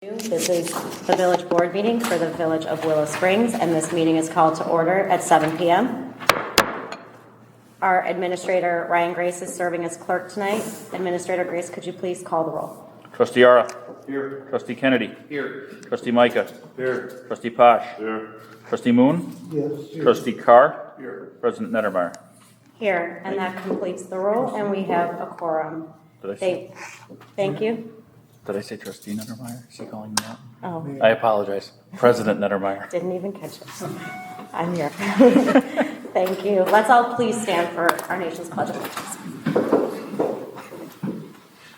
This is the village board meeting for the village of Willow Springs, and this meeting is called to order at 7 p.m. Our administrator, Ryan Grace, is serving as clerk tonight. Administrator Grace, could you please call the roll? Trustee Ara. Here. Trustee Kennedy. Here. Trustee Micah. Here. Trustee Posh. Here. Trustee Moon. Yes. Here. Trustee Carr. Here. President Nettermeyer. Here, and that completes the roll, and we have a quorum. Did I say, Thank you. did I say Trustee Nettermeyer? Is he calling me out? Oh, I apologize. President Nettermeyer. didn't even catch it. I'm here. Thank you. Let's all please stand for our nation's Pledge of Allegiance.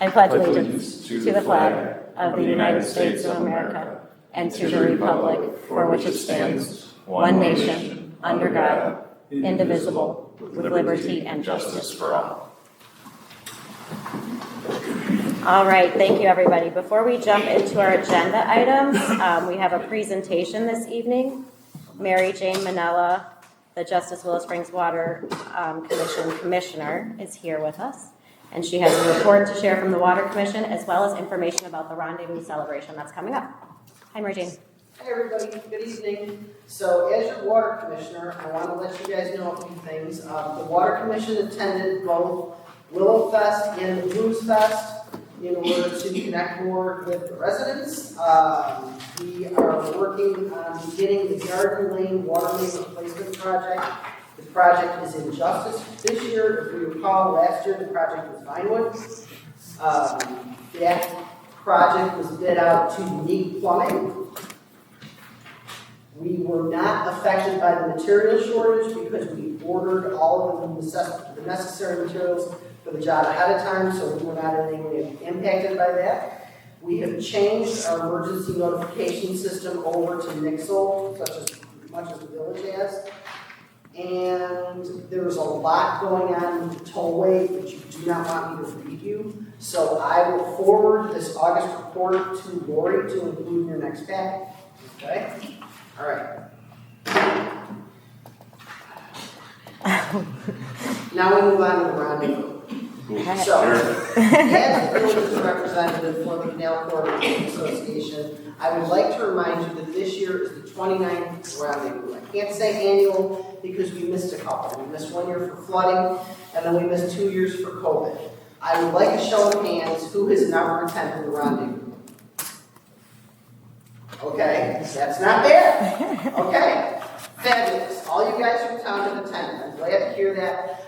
I pledge allegiance to the flag of the United States of America and to the republic for which it stands, one nation, under God, indivisible, with liberty and justice for all. All right, thank you, everybody. Before we jump into our agenda items, we have a presentation this evening. Mary Jane Manella, the Justice Willow Springs Water Commission Commissioner, is here with us. And she has a report to share from the Water Commission, as well as information about the rendezvous celebration that's coming up. Hi, Mary Jane. Hi, everybody. Good evening. So, as your Water Commissioner, I want to let you guys know a few things. The Water Commission attended both Willow Fest and Blues Fest in order to connect more with the residents. We are working on beginning the Garden Lane Water Main Replacement Project. The project is in Justice this year. If you recall, last year the project was Vinewood. That project was bid out to Unique Plumbing. We were not affected by the material shortage because we ordered all of the necessary materials for the job ahead of time, so we were not in any way impacted by that. We have changed our emergency notification system over to Nixle, much as the village has. And there's a lot going on with the tollway that you do not want me to read you. So I will forward this August report to Lori to include in your next packet. Okay? All right. Now we move on to the rendezvous. So, as the village's representative for the Canal Corridor Association, I would like to remind you that this year is the 29th rendezvous. I can't say annual because we missed a couple. We missed 1 year for flooding, and then we missed 2 years for COVID. I would like a show of hands who has never attended the rendezvous. Okay, that's not bad. Okay, fabulous. All you guys from town have attended. I'm glad to hear that.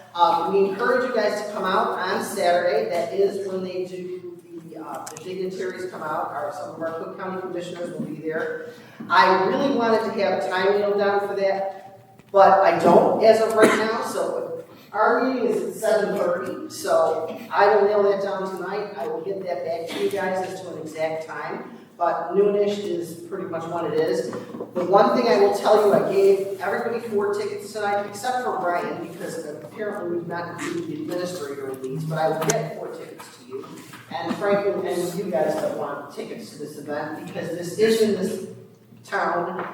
We encourage you guys to come out on Saturday. That is when they do the dignitaries come out. Some of our Cook County commissioners will be there. I really wanted to have a time nailed down for that, but I don't as of right now. So our meeting is at 7:30. So I will nail that down tonight. I will get that back to you guys as to an exact time. But noonish is pretty much what it is. The one thing I will tell you, I gave everybody 4 tickets tonight, except for Brian, because apparently we've not included the administrator in these, but I will get 4 tickets to you. And frankly, and you guys that want tickets to this event, because this is in this town,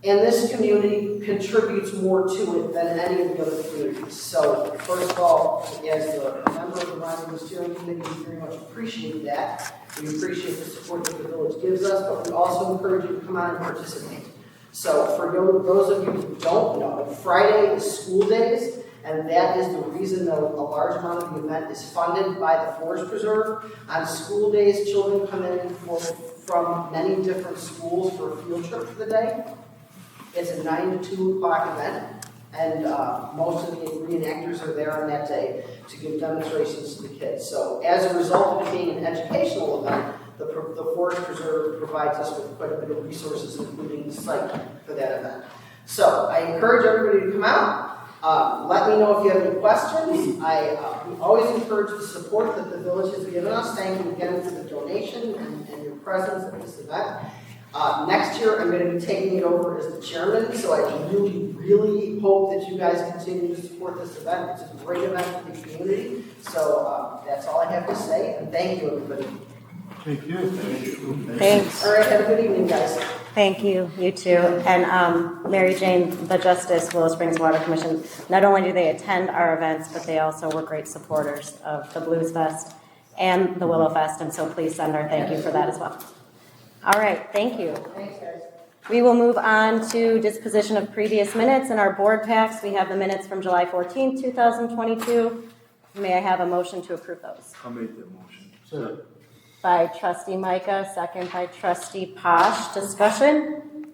and this community contributes more to it than any of the other communities. So, first of all, as the member of the Rendezvous Steering Committee, we very much appreciate that. We appreciate the support that the village gives us, but we also encourage you to come out and participate. So, for those of you who don't know, Friday is school days, and that is the reason that a large amount of the event is funded by the Forest Preserve. On school days, children come in from many different schools for a field trip for the day. It's a 9 to 2 o'clock event, and most of the reenactors are there on that day to give demonstrations to the kids. So as a result of it being an educational event, the Forest Preserve provides us with quite a bit of resources, including the site for that event. So I encourage everybody to come out. Let me know if you have any questions. We always encourage the support that the village has given us. Thank you again for the donation and your presence at this event. Next year, I'm going to be taking it over as the chairman, so I really, really hope that you guys continue to support this event. It's a great event for the community. So that's all I have to say, and thank you, everybody. Thank you. Thanks. All right, have a good evening, guys. Thank you. You too. And Mary Jane, the Justice Willow Springs Water Commission, not only do they attend our events, but they also were great supporters of the Blues Fest and the Willow Fest, and so please send our thank you for that as well. All right, thank you. Thanks, guys. We will move on to disposition of previous minutes. In our board packs, we have the minutes from July 14th, 2022. May I have a motion to approve those? I'll make that motion. Second. By trustee Micah, second by trustee Posh. Discussion?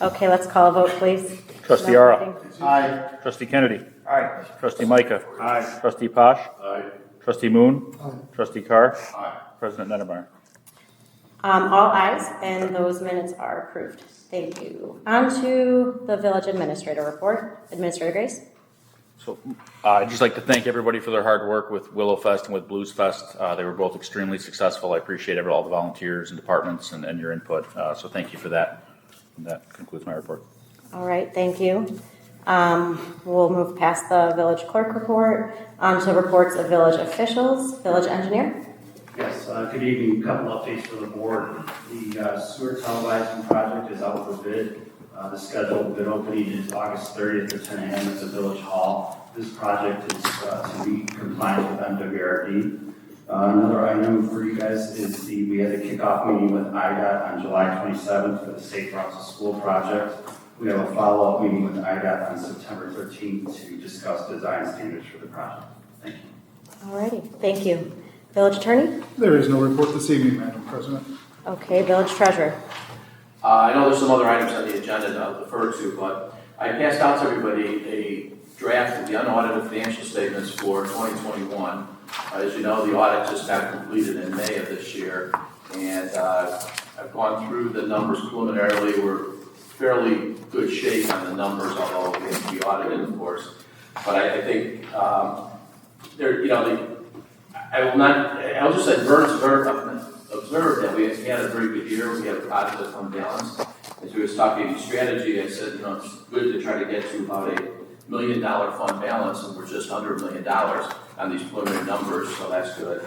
Okay, let's call a vote, please. Trustee No Ara. voting. Aye. Trustee Kennedy. Aye. Trustee Micah. Aye. Trustee Posh. Aye. Trustee Moon. Aye. Trustee Carr. Aye. President Nettermeyer. All ayes, and those minutes are approved. Thank you. On to the village administrator report. Administrator Grace? So I'd just like to thank everybody for their hard work with Willow Fest and with Blues Fest. They were both extremely successful. I appreciate all the volunteers and departments and your input. So thank you for that. And that concludes my report. All right, thank you. We'll move past the village clerk report on to reports of village officials. Village engineer? Yes, good evening. A couple updates for the board. The sewer televising project is out for bid. The scheduled bid opening is August 30th at 10 a.m. at the Village Hall. This project is to be compliant with MWRD. Another item for you guys is we had a kickoff meeting with IDOT on July 27th for the Safe Routes to School project. We have a follow-up meeting with IDOT on September 13th to discuss design standards for the project. Thank you. All righty, thank you. Village attorney? There is no report this evening, Madam President. Okay, village treasurer? I know there's some other items on the agenda that I'll defer to, but I passed out to everybody a draft of the unaudited financial statements for 2021. As you know, the audit just got completed in May of this year, and I've gone through the numbers preliminarily. We're fairly good shape on the numbers, although we have to be audited, of course. But I think I'll just observe that we had a very good year. We had a positive fund balance. As we was talking strategy, I said, it's good to try to get to about $1 million fund balance, and we're just under $1 million on these preliminary numbers, so that's good.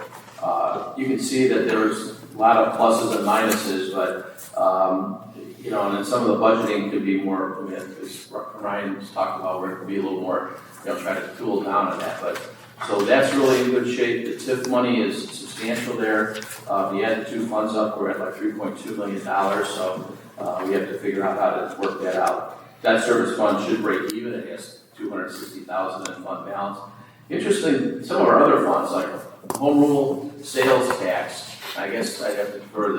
You can see that there's a lot of pluses and minuses, but and then some of the budgeting could be more. As Ryan's talked about, where it could be a little more, try to cool down on that, but. So that's really in good shape. The TIF money is substantial there. We add the two funds up, we're at like $3.2 million, so we have to figure out how to work that out. Debt service fund should break even. It has $260,000 in fund balance. Interesting, some of our other funds, like home rule, sales tax, I guess I'd have to defer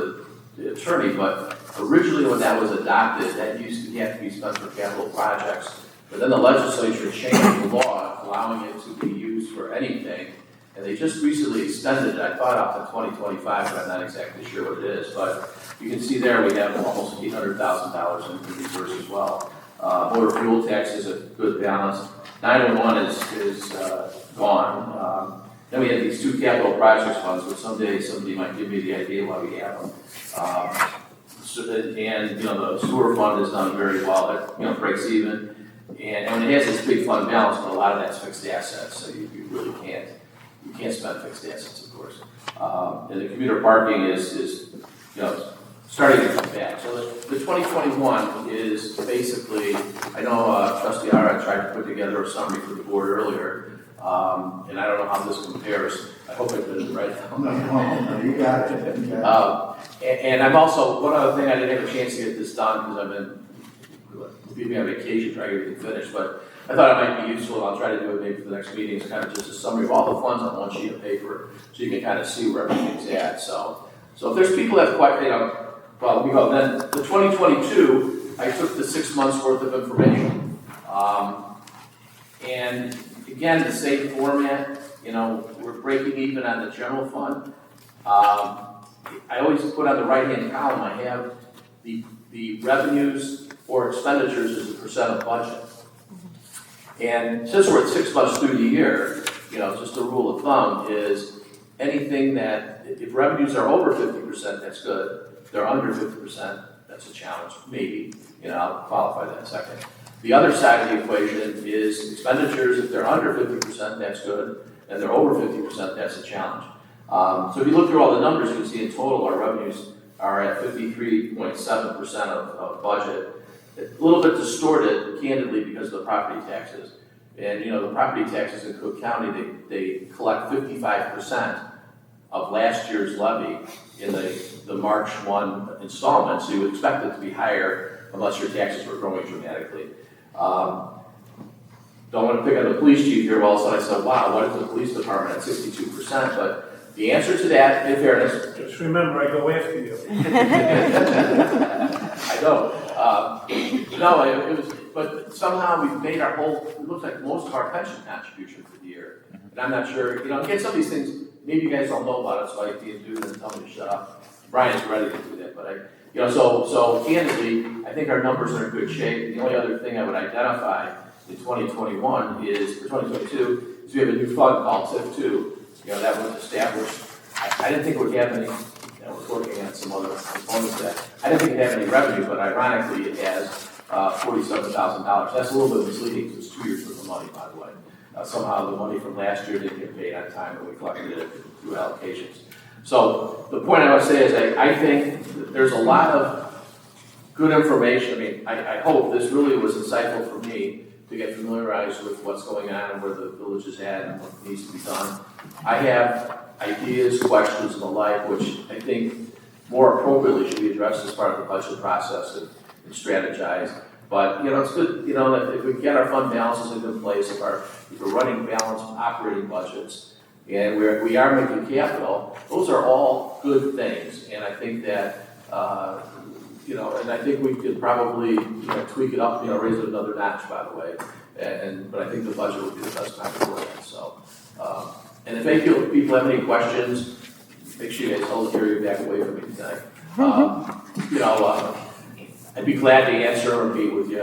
the attorney, but originally when that was adopted, that used to have to be spent for capital projects. But then the legislature changed the law, allowing it to be used for anything, and they just recently extended it. I thought out to 2025, but I'm not exactly sure what it is. But you can see there we have almost $800,000 in reserves as well. Motor fuel tax is a good balance. 911 is gone. Then we have these two capital projects funds, which someday somebody might give me the idea why we have them. The sewer fund is done very well. It breaks even. And it has this big fund balance, but a lot of that's fixed assets, so you really can't spend fixed assets, of course. And the commuter parking is starting to come back. So the 2021 is basically, I know Trustee Ara tried to put together a summary for the board earlier, and I don't know how this compares. I hope I did it right. No, you got it. And I'm also, one other thing, I didn't have a chance to get this done because I've been leaving on vacation, trying to get everything finished, but I thought it might be useful, and I'll try to do it maybe for the next meeting. It's kind of just a summary of all the funds on one sheet of paper, so you can kind of see where everything's at. So if there's people that quite, well, we go. Then the 2022, I took the 6 months worth of information, and again, the same format. We're breaking even on the general fund. I always put on the right-hand column, I have the revenues or expenditures as a percent of budget. And since we're at 6 months through the year, just a rule of thumb is anything that, if revenues are over 50%, that's good. If they're under 50%, that's a challenge, maybe. I'll qualify that in a second. The other side of the equation is expenditures. If they're under 50%, that's good. And they're over 50%, that's a challenge. So if you look through all the numbers, you can see in total our revenues are at 53.7% of budget. A little bit distorted, candidly, because of the property taxes. And the property taxes in Cook County, they collect 55% of last year's levy in the March 1 installment, so you would expect it to be higher unless your taxes were growing dramatically. Don't want to pick on the police chief here, well, so I said, wow, what is the police department at 62%? But the answer to that, in fairness, Just remember, I go after you. I know. No, it was, but somehow we've made our whole, it looks like most of our pension contribution for the year. And I'm not sure, again, some of these things, maybe you guys don't know about it, so I can't do it and tell me to shut up. Brian's ready to do that, but so candidly, I think our numbers are in good shape. The only other thing I would identify in 2021 is, for 2022, is we have a new fund called TIF2. That was established. I didn't think we'd have any, we're working on some other components that I didn't think it'd have any revenue, but ironically it has $47,000. That's a little bit misleading because it's 2 years worth of money, by the way. Somehow the money from last year didn't get paid on time and we collected it through allocations. So the point I want to say is I think that there's a lot of good information. I mean, I hope this really was insightful for me to get familiarized with what's going on and where the village is at and what needs to be done. I have ideas, questions, and the like, which I think more appropriately should be addressed as part of the budget process and strategize. But, it's good, that if we get our fund balances in a good place, if we're running balanced operating budgets, and we are making capital, those are all good things. And I think that, and I think we could probably, tweak it up, raise it another notch, by the way. But I think the budget would be the best time to do it. So, and if any people have any questions, make sure you guys hold your back away from me tonight. I'd be glad to answer or meet with you.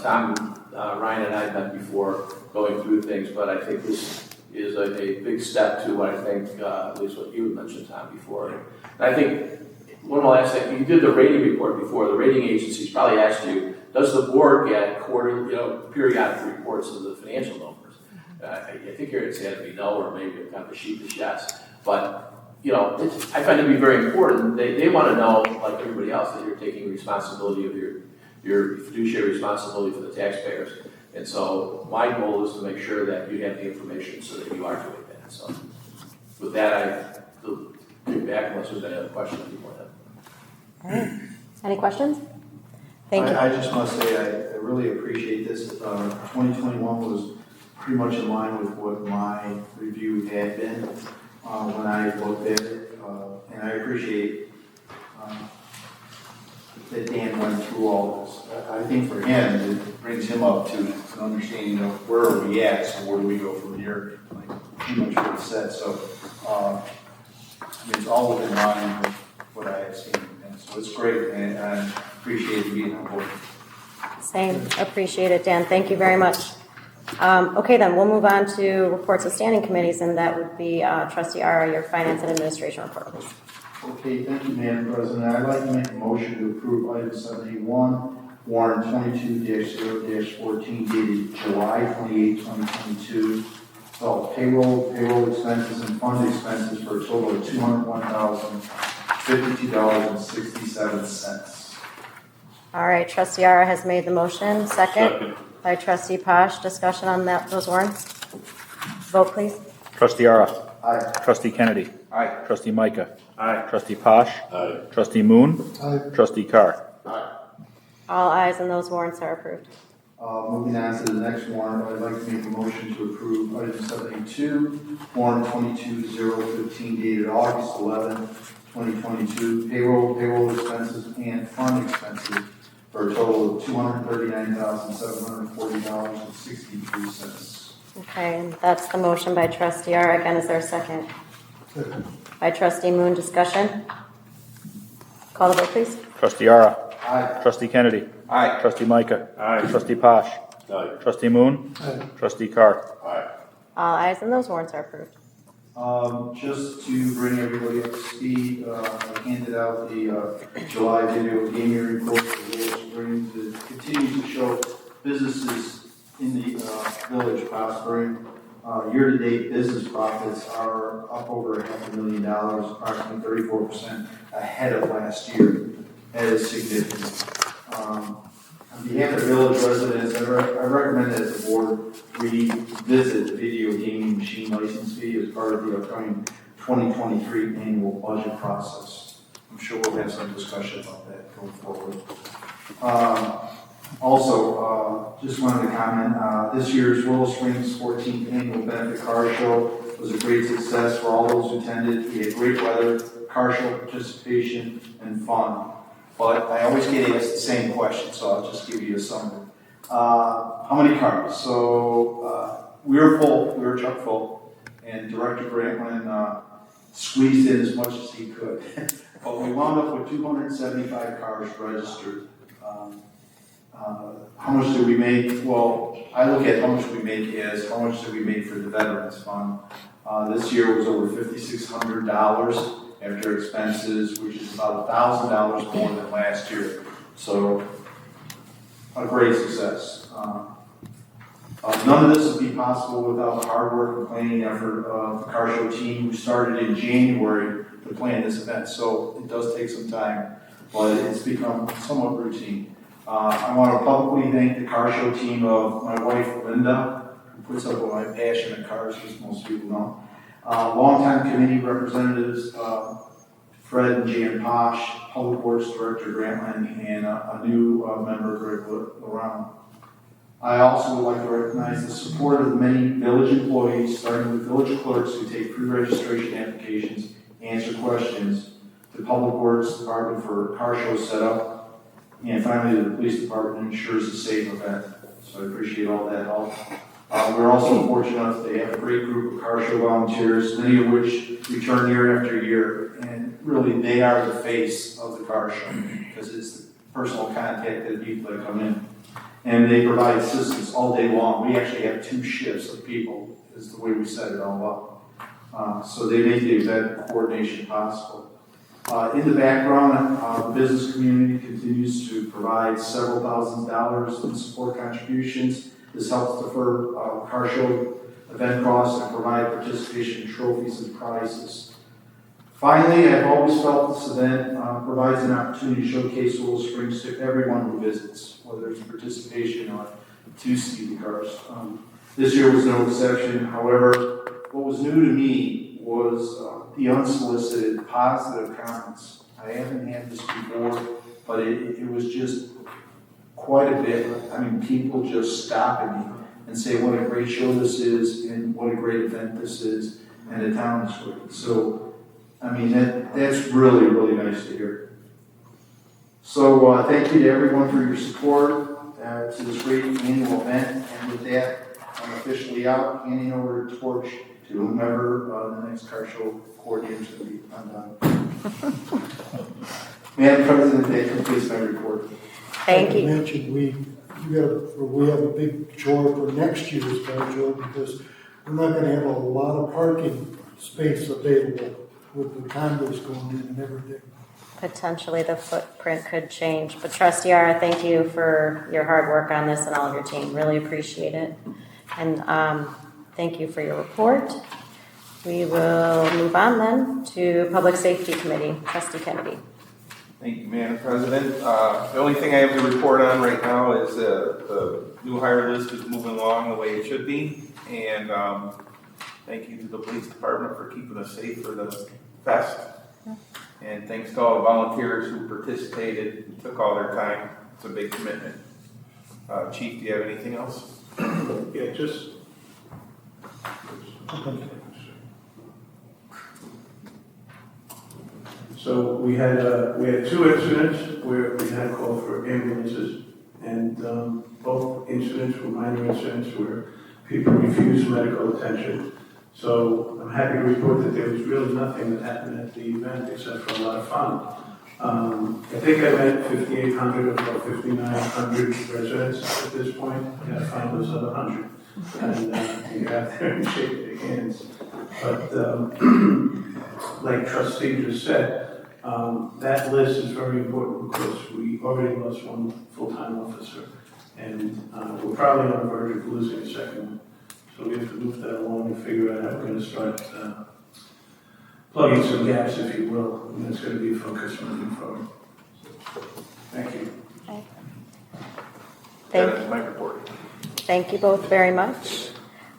Tom, Ryan, and I have met before going through things, but I think this is a big step to what I think, at least what you mentioned, Tom, before. And I think one more last thing, you did the rating report before. The rating agencies probably asked you, does the board get quarterly, periodic reports of the financial numbers? I think your answer had to be no, or maybe kind of a sheepish yes. But I find it to be very important. They want to know, like everybody else, that you're taking responsibility of your fiduciary responsibility for the taxpayers. And so my goal is to make sure that you have the information so that you are doing that. So with that, I'll give back unless there's any other questions people have. All right. Any questions? Thank you. I just must say, I really appreciate this. 2021 was pretty much in line with what my review had been when I looked at it. And I appreciate that Dan went through all this. I think for him, it brings him up to an understanding of where are we at, so where do we go from here, like pretty much what he said. So it's all within line with what I have seen. And so it's great, and I appreciate you being on board. Same. Appreciate it, Dan. Thank you very much. Okay, then we'll move on to reports of standing committees, and that would be Trustee Ara, your Finance and Administration report, please. Okay, thank you, Madam President. I'd like to make a motion to approve item 71, warrant 22-0-14 dated July 28, 2022. So payroll expenses and fund expenses for a total of $201,052.67. All right, Trustee Ara has made the motion. Second. By Trustee Posh. Discussion on those warrants. Vote, please. Trustee Ara. Aye. Trustee Kennedy. Aye. Trustee Micah. Aye. Trustee Posh. Aye. Trustee Moon. Aye. Trustee Carr. All ayes, and those warrants are approved. Moving on to the next warrant, I'd like to make a motion to approve item 72, warrant 22-0-15 dated August 11, 2022, payroll expenses and fund expenses for a total of $239,740.63. Okay, and that's the motion by Trustee Ara. Again, is there a second? Second. By Trustee Moon. Discussion. Call the vote, please. Trustee Ara. Aye. Trustee Kennedy. Aye. Trustee Micah. Aye. Trustee Posh. Aye. Trustee Moon. Aye. Trustee Carr. All ayes, and those warrants are approved. Just to bring everybody up to speed, I handed out the July video gaming report for Willow Springs. It continues to show businesses in the village prospering. Year-to-date business profits are up over $500,000, approximately 34% ahead of last year. That is significant. On behalf of village residents, I recommend that the board revisit the video gaming machine license fee as part of the upcoming 2023 annual budget process. I'm sure we'll have some discussion about that going forward. Also, just wanted to comment, this year's Willow Springs 14th Annual Benefit Car Show was a great success for all those who attended. We had great weather, car show participation, and fun. But I always get asked the same question, so I'll just give you a summary. How many cars? So we were full, we were chock full, and Director Grantland squeezed in as much as he could. But we wound up with 275 cars registered. How much did we make? Well, I look at how much we make as how much did we make for the Veterans Fund. This year was over $5,600 after expenses, which is about $1,000 more than last year. So, a great success. None of this would be possible without the hard work and planning effort of the car show team who started in January to plan this event. So it does take some time, but it's become somewhat routine. I want to publicly thank the car show team of my wife, Linda, who puts up with my passion in cars, as most people know. Longtime committee representatives, Fred and Jan Posh, Public Works Director Grantland, and a new member, Greg Lorano. I also would like to recognize the support of the many village employees, starting with village clerks who take pre-registration applications, answer questions, the Public Works Department for car show setup, and finally the Police Department ensures a safe event. So I appreciate all that help. We're also fortunate to have a great group of car show volunteers, many of which return year after year, and really they are the face of the car show because it's the personal contact of the people that come in. And they provide assistance all day long. We actually have 2 shifts of people, is the way we set it all up. So they make the event coordination possible. In the background, the business community continues to provide several $1,000s in support contributions. This helps defer car show event costs and provide participation trophies and prizes. Finally, I've always felt this event provides an opportunity to showcase Willow Springs to everyone who visits, whether it's participation or to see the cars. This year was no exception. However, what was new to me was the unsolicited positive comments. I haven't had this before, but it was just quite a bit. I mean, people just stopping me and say what a great show this is and what a great event this is, and the town is great. So, I mean, that's really, really nice to hear. So thank you to everyone for your support to this great annual event. And with that, I'm officially out, handing over the torch to whomever the next car show coordinator is going to be. I'm done. Madam President, that completes my report. Thank you. Mentioned we have a big chore for next year's car show because we're not going to have a lot of parking space available with the condos going in and everything. Potentially the footprint could change. But Trustee Yara, thank you for your hard work on this and all of your team. Really appreciate it. And thank you for your report. We will move on then to Public Safety Committee. Trustee Kennedy. Thank you, Madam President. The only thing I have to report on right now is the new hire list is moving along the way it should be. And thank you to the police department for keeping us safe for the fest. And thanks to all the volunteers who participated and took all their time. It's a big commitment. Chief, do you have anything else? Yeah, just. So we had 2 incidents where we had a call for ambulances, and both incidents were minor incidents where people refused medical attention. So I'm happy to report that there was really nothing that happened at the event except for a lot of fun. I think I met 5,800 of about 5,900 residents at this point. I gotta find those other 100 and get out there and shake their hands. But like Trustee just said, that list is very important because we already lost 1 full-time officer, and we're probably on the verge of losing a second one. So we have to move that along and figure out how we're going to start plugging some gaps, if you will, and that's going to be a focus moving forward. Thank you. That's my report. Thank you both very much.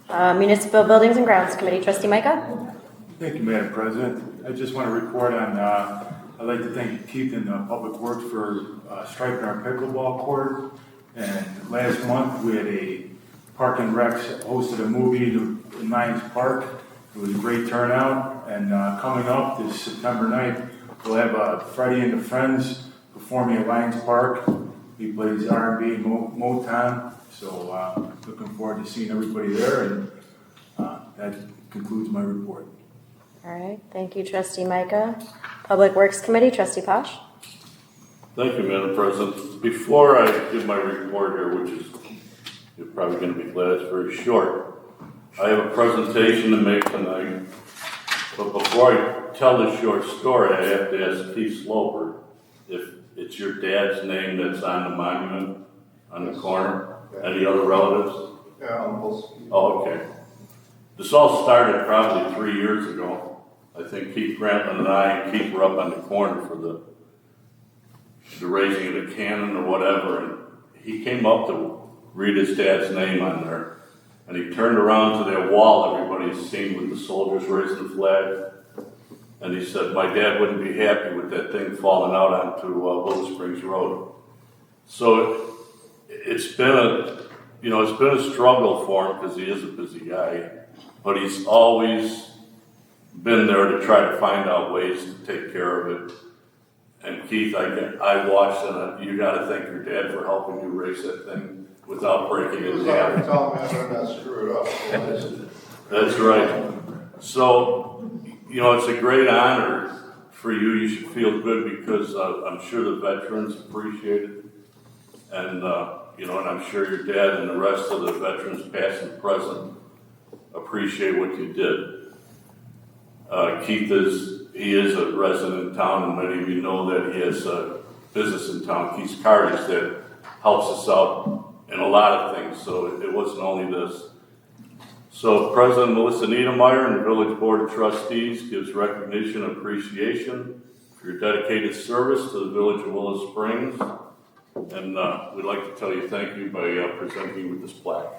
Municipal Buildings and Grounds Committee. Trustee Micah? Thank you, Madam President. I just want to report on, I'd like to thank Keith and Public Works for striping our pickleball court. And last month, we had a Park and Rec hosted a movie in Lions Park. It was a great turnout. And coming up this September 9th, we'll have Freddie and the Friends performing at Lions Park. He plays R&B and Motown. So looking forward to seeing everybody there. And that concludes my report. All right, thank you, Trustee Micah. Public Works Committee, Trustee Posh. Thank you, Madam President. Before I give my report here, which is, you're probably going to be glad it's very short, I have a presentation to make tonight. But before I tell the short story, I have to ask Keith Sloper if it's your dad's name that's on the monument on the corner. Any other relatives? Yeah, uncles. Oh, okay. This all started probably 3 years ago. I think Keith Grantlin and I and Keith were up on the corner for the raising of the cannon or whatever, and he came up to read his dad's name on there, and he turned around to that wall everybody's seen with the soldiers raising the flag, and he said, my dad wouldn't be happy with that thing falling out onto Willow Springs Road. So it's been a struggle for him because he is a busy guy, but he's always been there to try to find out ways to take care of it. And Keith, I watched, and you got to thank your dad for helping you raise that thing without breaking his hand. Tell me I better not screw it up. That's right. So, it's a great honor for you. You should feel good because I'm sure the veterans appreciate it. And, and I'm sure your dad and the rest of the veterans, past and present, appreciate what you did. Keith is a resident in town, and many of you know that he has a business in town, Keith's Cartage, that helps us out in a lot of things, so it wasn't only this. So President Melissa Niedermeyer and the Village Board of Trustees gives recognition and appreciation for your dedicated service to the Village of Willow Springs, and we'd like to tell you thank you by presenting you with this plaque.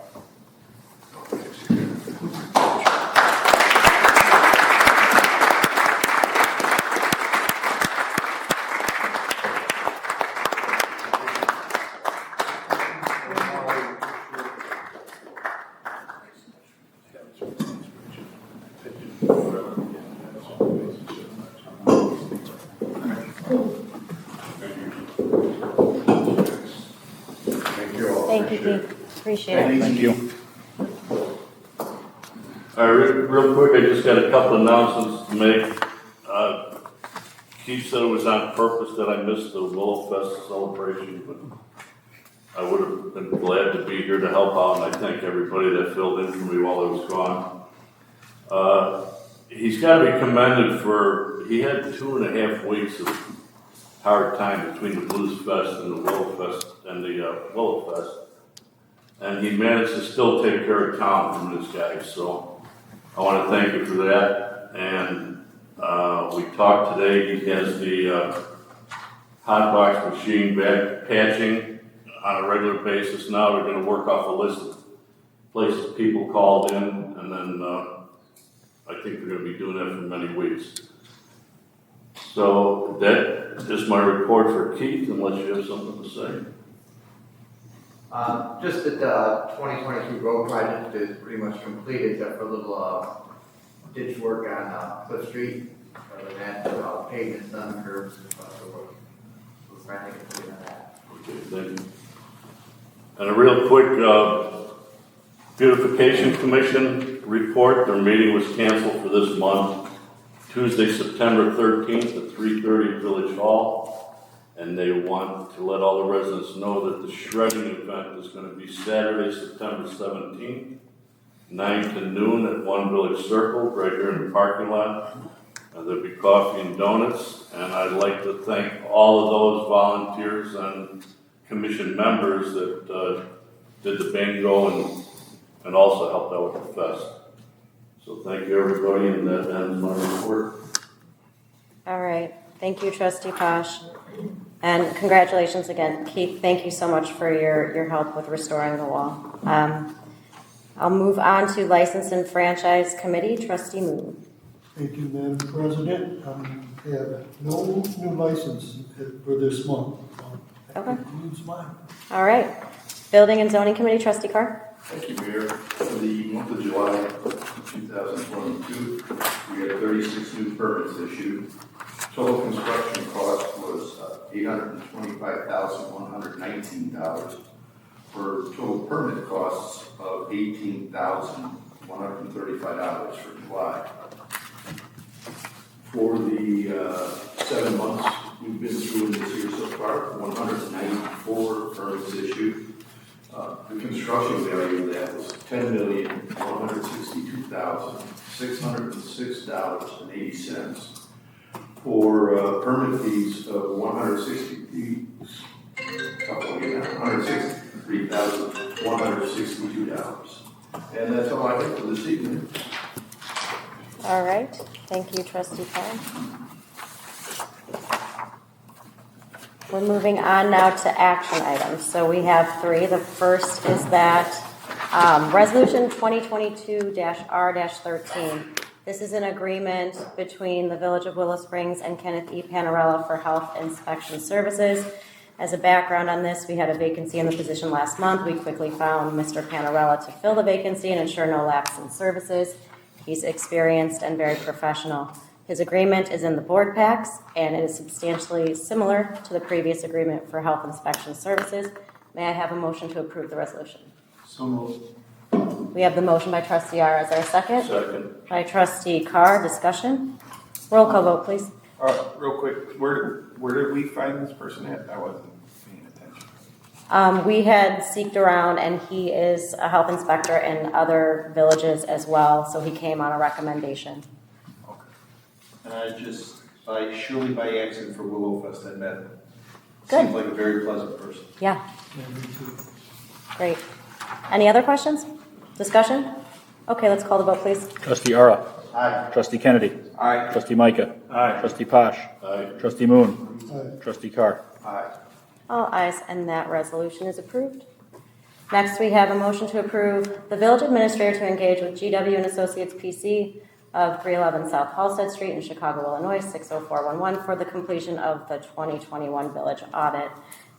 Thank you, Keith. Appreciate it. Thank you. All right, real quick, I just got a couple announcements to make. Keith said it was on purpose that I missed the Willow Fest celebration, but I would have been glad to be here to help out, and I thank everybody that filled in for me while I was gone. He's got to be commended he had 2.5 weeks of hard time between the Blues Fest and the Willow Fest and the Willow Fest. And he managed to still take care of town from this guy, so I want to thank you for that. And we talked today, he has the hot box machine back patching on a regular basis. Now we're going to work off a list of places people called in, and then I think we're going to be doing that for many weeks. So that is my report for Keith, unless you have something to say. Just that the 2022 road project is pretty much completed, except for a little ditch work on Cliff Street. Other than that, pavement's done, curbs, so we're trying to get to on that. Okay, thank you. And a real quick Beautification Commission report. Their meeting was canceled for this month, Tuesday, September 13th at 3:30 Village Hall. And they want to let all the residents know that the shredding event is going to be Saturday, September 17th, 9 to noon at One Village Circle, right here in the parking lot. There'll be coffee and donuts, and I'd like to thank all of those volunteers and commission members that did the bingo and also helped out with the fest. So thank you, everybody, and that ends my report. All right. Thank you, Trustee Posh. And congratulations again, Keith. Thank you so much for your help with restoring the wall. I'll move on to License and Franchise Committee, Trustee Moon. Thank you, Madam President. We have no new license for this month. That Okay. concludes mine. All right. Building and Zoning Committee, Trustee Carr? Thank you, Mayor. For the month of July 2022, we had 36 new permits issued. Total construction cost was $825,119 for total permit costs of $18,135 for July. For the 7 months we've been through in this year so far, 194 permits issued. The construction value of that was $10,162,606.80 for permit fees of $163,162. And that's all I have for this evening. All right. Thank you, Trustee Carr. We're moving on now to action items. So we have 3. The first is that Resolution 2022-R-13. This is an agreement between the Village of Willow Springs and Kenneth E. Panarella for health inspection services. As a background on this, we had a vacancy in the position last month. We quickly found Mr. Panarella to fill the vacancy and ensure no lapse in services. He's experienced and very professional. His agreement is in the board packs, and it is substantially similar to the previous agreement for health inspection services. May I have a motion to approve the resolution? So moved. We have the motion by Trustee Ara. Is there a second? Second. By Trustee Carr. Discussion? Roll call vote, please. Real quick, where did we find this person at? I wasn't paying attention. We had seeked around, and he is a health inspector in other villages as well, so he came on a recommendation. And surely by accident for Willow Fest, I met him. Good. Seems like a very pleasant person. Yeah, Yeah, me too. great. Any other questions? Discussion? Okay, let's call the vote, please. Trustee Ara. Aye. Trustee Kennedy. Aye. Trustee Micah. Aye. Trustee Posh. Aye. Trustee Moon. Aye. Trustee Carr. Aye. All ayes, and that resolution is approved. Next, we have a motion to approve the village administrator to engage with GW and Associates PC of 311 South Halsted Street in Chicago, Illinois, 60411 for the completion of the 2021 village audit.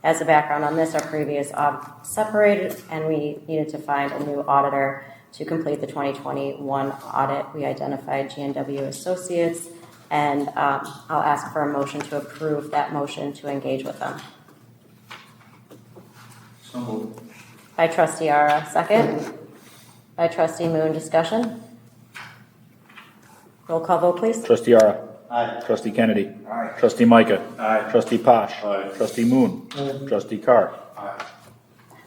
As a background on this, our previous audit separated, and we needed to find a new auditor to complete the 2021 audit. We identified GNW Associates, and I'll ask for a motion to approve that motion to engage with them. So moved. By Trustee Ara, second. By Trustee Moon, discussion. Roll call vote, please. Trustee Ara. Aye. Trustee Kennedy. Aye. Trustee Micah. Aye. Trustee Posh. Aye. Trustee Moon. Aye. Trustee Carr. Aye.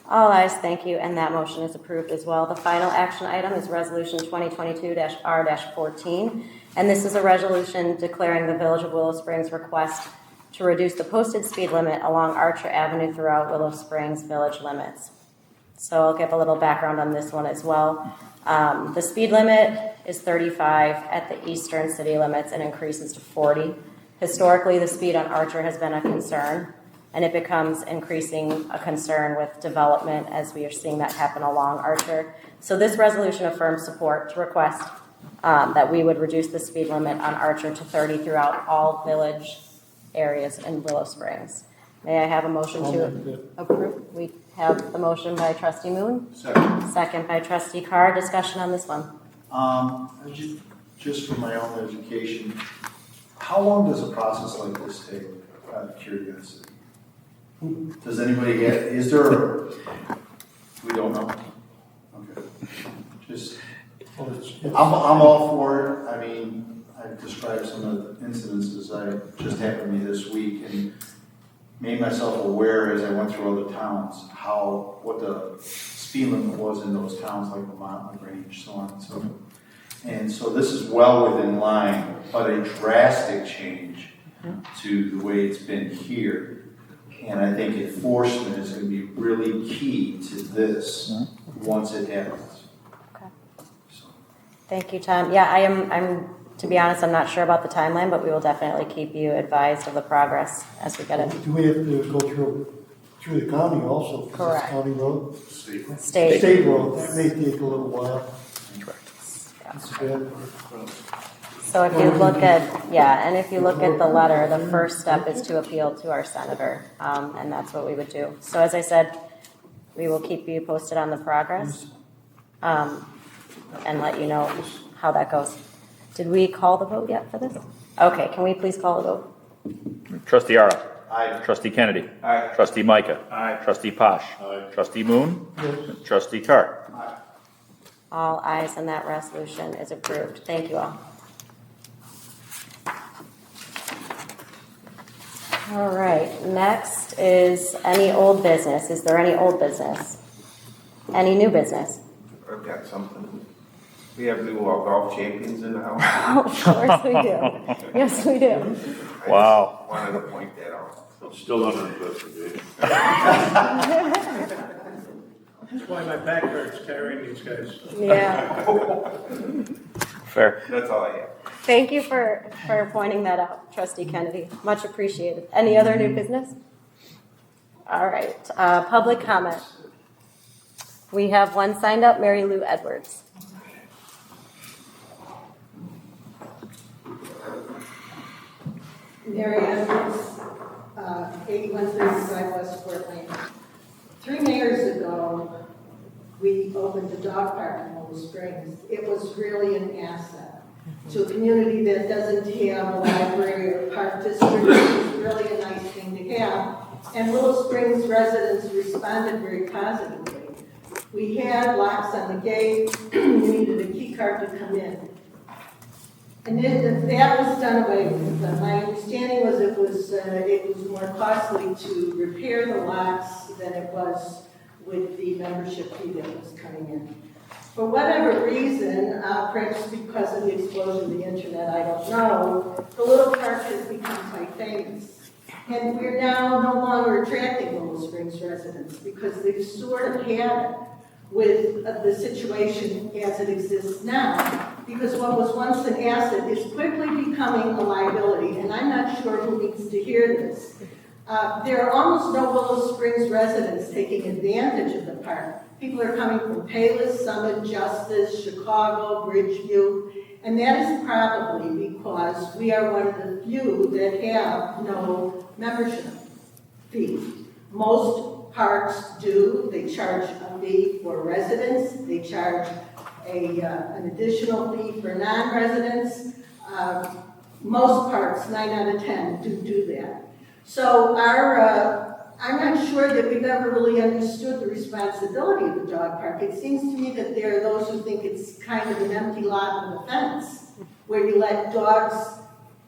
All ayes, thank you, and that motion is approved as well. The final action item is Resolution 2022-R-14, and this is a resolution declaring the Village of Willow Springs request to reduce the posted speed limit along Archer Avenue throughout Willow Springs village limits. So I'll give a little background on this one as well. The speed limit is 35 at the eastern city limits and increases to 40. Historically, the speed on Archer has been a concern, and it becomes increasing a concern with development as we are seeing that happen along Archer. So this resolution affirms support to request that we would reduce the speed limit on Archer to 30 throughout all village areas in Willow Springs. May I have a motion I'll to make that. approve? We have the motion by Trustee Moon, Second. second by Trustee Carr. Discussion on this one. Just for my own education, how long does a process like this take, out of curiosity? Does anybody get, is there, we don't know? Okay. Just, Well, I'm all for it. I mean, I've described some of the incidences that just happened to me this week and made myself aware as I went through other towns, what the speed limit was in those towns like Vermont, LaGrange, so on and so forth. And so this is well within line, but a drastic change to the way it's been here. And I think enforcement is going to be really key to this once it happens. Okay. So. Thank you, Tom. Yeah, I'm, to be honest, I'm not sure about the timeline, but we will definitely keep you advised of the progress as we get it. Do we have to go through the county also? 'Cause it's Correct. County road? State. State. Road, that may take a little while. Correct. Yeah. That's bad. So if you look at, and if you look at the letter, the first step is to appeal to our senator, and that's what we would do. So as I said, we will keep you posted on the progress, and let you know how that goes. Did we call the vote yet for this? Okay, can we please call the vote? Trustee Ara. Aye. Trustee Kennedy. Aye. Trustee Micah. Aye. Trustee Posh. Aye. Trustee Moon. Yes. Trustee Cart. All ayes, and that resolution is approved. Thank you all. All right, next is any old business. Is there any old business? Any new business? I've got something. We have new golf champions in the house. Oh, of course we do. Yes, we do. Wow. I just wanted to point that out. I'm still under investigation. That's why my back hurts carrying these guys. Yeah. Fair. That's all I have. Thank you for pointing that out, Trustee Kennedy. Much appreciated. Any other new business? All right, public comment. We have one signed up, Mary Lou Edwards. Mary Edwards, 8135 West Fort Lane. 3 mayors ago, we opened a dog park in Willow Springs. It was really an asset to a community that doesn't have a library or park district. It was really a nice thing to have. And Willow Springs residents responded very positively. We had locks on the gate. We needed a key card to come in. And then that was done away with. My understanding was it was more costly to repair the locks than it was with the membership fee that was coming in. For whatever reason, perhaps because of the explosion of the internet, I don't know, the little park has become quite famous. And we're now no longer attracting Willow Springs residents because they've sort of had it with the situation as it exists now. Because what was once an asset is quickly becoming a liability, and I'm not sure who needs to hear this. There are almost no Willow Springs residents taking advantage of the park. People are coming from Palos, Summit, Justice, Chicago, Bridgeview, and that is probably because we are one of the few that have no membership fee. Most parks do. They charge a fee for residents. They charge an additional fee for non-residents. Most parks, 9 out of 10, do that. So I'm not sure that we've ever really understood the responsibility of the dog park. It seems to me that there are those who think it's kind of an empty lot with a fence, where you let dogs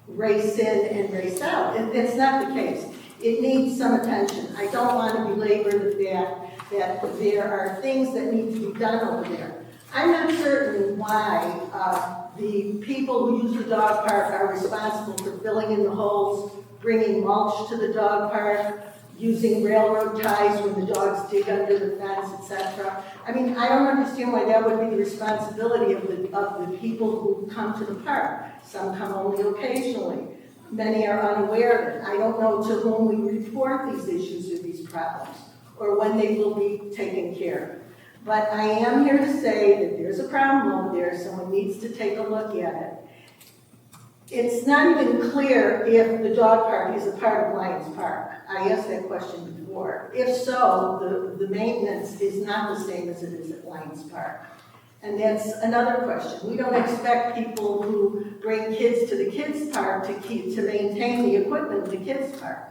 race in and race out. It's not the case. It needs some attention. I don't want to belabor the fact that there are things that need to be done over there. I'm not certain why the people who use the dog park are responsible for filling in the holes, bringing mulch to the dog park, using railroad ties when the dogs dig under the fence, etc. I mean, I don't understand why that would be the responsibility of the people who come to the park. Some come only occasionally. Many are unaware of it. I don't know to whom we report these issues or these problems, or when they will be taken care of. But I am here to say that there's a problem over there. Someone needs to take a look at it. It's not even clear if the dog park is a part of Lions Park. I asked that question before. If so, the maintenance is not the same as it is at Lions Park. And that's another question. We don't expect people who bring kids to the kids' park to maintain the equipment of the kids' park.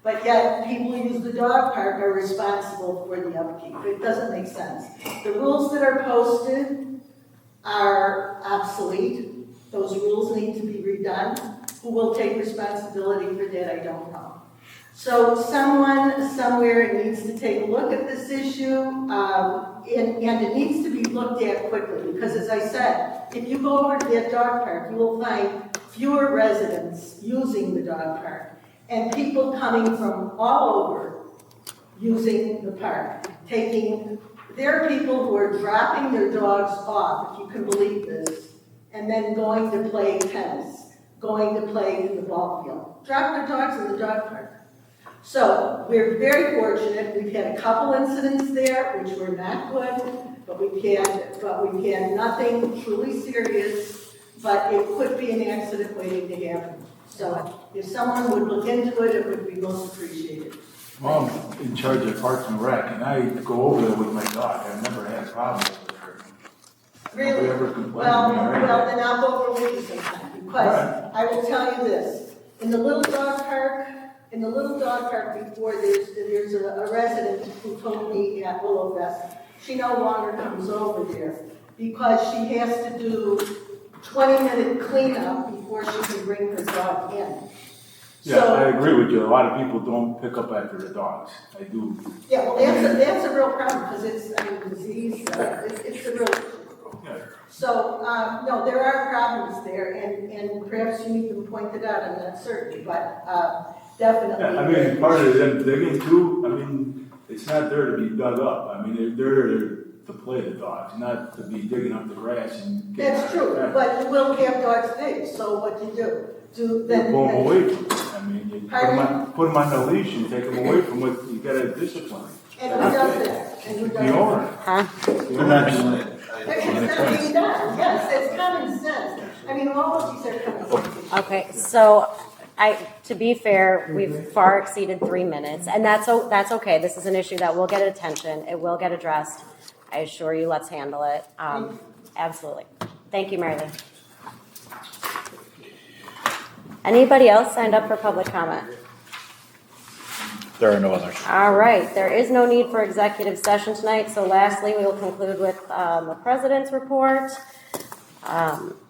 But yet, people who use the dog park are responsible for the upkeep. It doesn't make sense. The rules that are posted are obsolete. Those rules need to be redone. Who will take responsibility for that, I don't know. So someone somewhere needs to take a look at this issue, and it needs to be looked at quickly. Because as I said, if you go over to that dog park, you will find fewer residents using the dog park. And people coming from all over using the park. There are people who are dropping their dogs off, if you can believe this, and then going to play tennis, going to play in the ball field. Drop their dogs in the dog park. So we're very fortunate. We've had a couple incidents there, which were not good, but we've had nothing truly serious. but it could be an accident waiting to happen. So if someone would look into it, it would be most appreciated. Well, I'm in charge of Parks and Rec, and I go over there with my dog. I've never had a problem with her. Really? Nobody ever complained Well, to me, right? well, then I'll go over with you sometime, because I will tell you this, in the little dog park before, there's a resident who told me at Willow Fest, she no longer comes over there, because she has to do 20-minute cleanup before she can bring her dog in. Yeah, So- I agree with you. A lot of people don't pick up after the dogs. I do. Yeah, well, that's a real problem, because it's, disease, it's a real issue. Yeah. So, no, there are problems there, and perhaps you need them pointed out, I'm not certain, but, definitely. Yeah, I mean, part of them digging too, I mean, it's not there to be dug up. I mean, they're there to play the dogs, not to be digging up the grass and. That's true, but you will have dogs dig, so what do you do? You pull them away from it. I mean, you put them on the leash and take them away from what, you gotta discipline. And who does that? And who does The owner. Huh? They're not doing it. It's not being done, yes, it's common sense. I mean, all of these are common sense. Okay, so to be fair, we've far exceeded 3 minutes, and that's okay. This is an issue that will get attention. It will get addressed. I assure you, let's handle it. Absolutely. Thank you, Mary Lee. Anybody else signed up for public comment? There are no others. All right, there is no need for executive session tonight, so lastly, we will conclude with the president's report.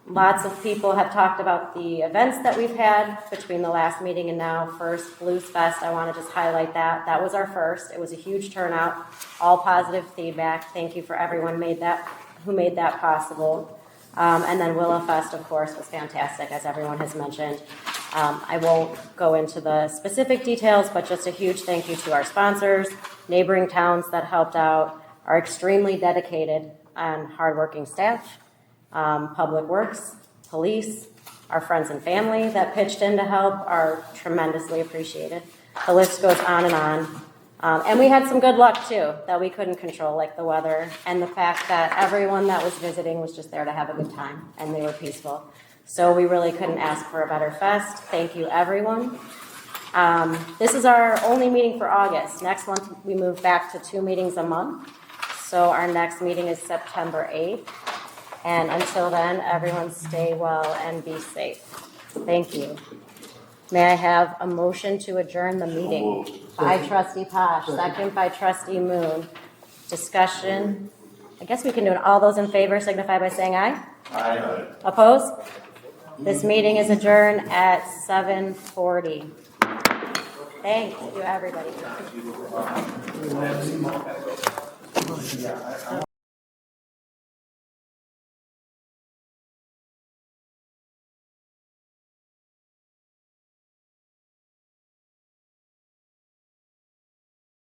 Lots of people have talked about the events that we've had between the last meeting and now. First, Blues Fest, I want to just highlight that. That was our first. It was a huge turnout, all positive feedback. Thank you for everyone who made that possible. And then Willow Fest, of course, was fantastic, as everyone has mentioned. I won't go into the specific details, but just a huge thank you to our sponsors, neighboring towns that helped out, our extremely dedicated and hardworking staff, Public Works, police, our friends and family that pitched in to help are tremendously appreciated. The list goes on and on. And we had some good luck, too, that we couldn't control, like the weather and the fact that everyone that was visiting was just there to have a good time, and they were peaceful. So we really couldn't ask for a better fest. Thank you, everyone. This is our only meeting for August. Next month, we move back to 2 meetings a month. So our next meeting is September 8th. And until then, everyone stay well and be safe. Thank you. May I have a motion to adjourn the meeting? By Trustee Posh, second by Trustee Moon. Discussion. I guess we can do it. All those in favor signify by saying aye. Aye. Opposed? This meeting is adjourned at 7:40. Thank you, everybody.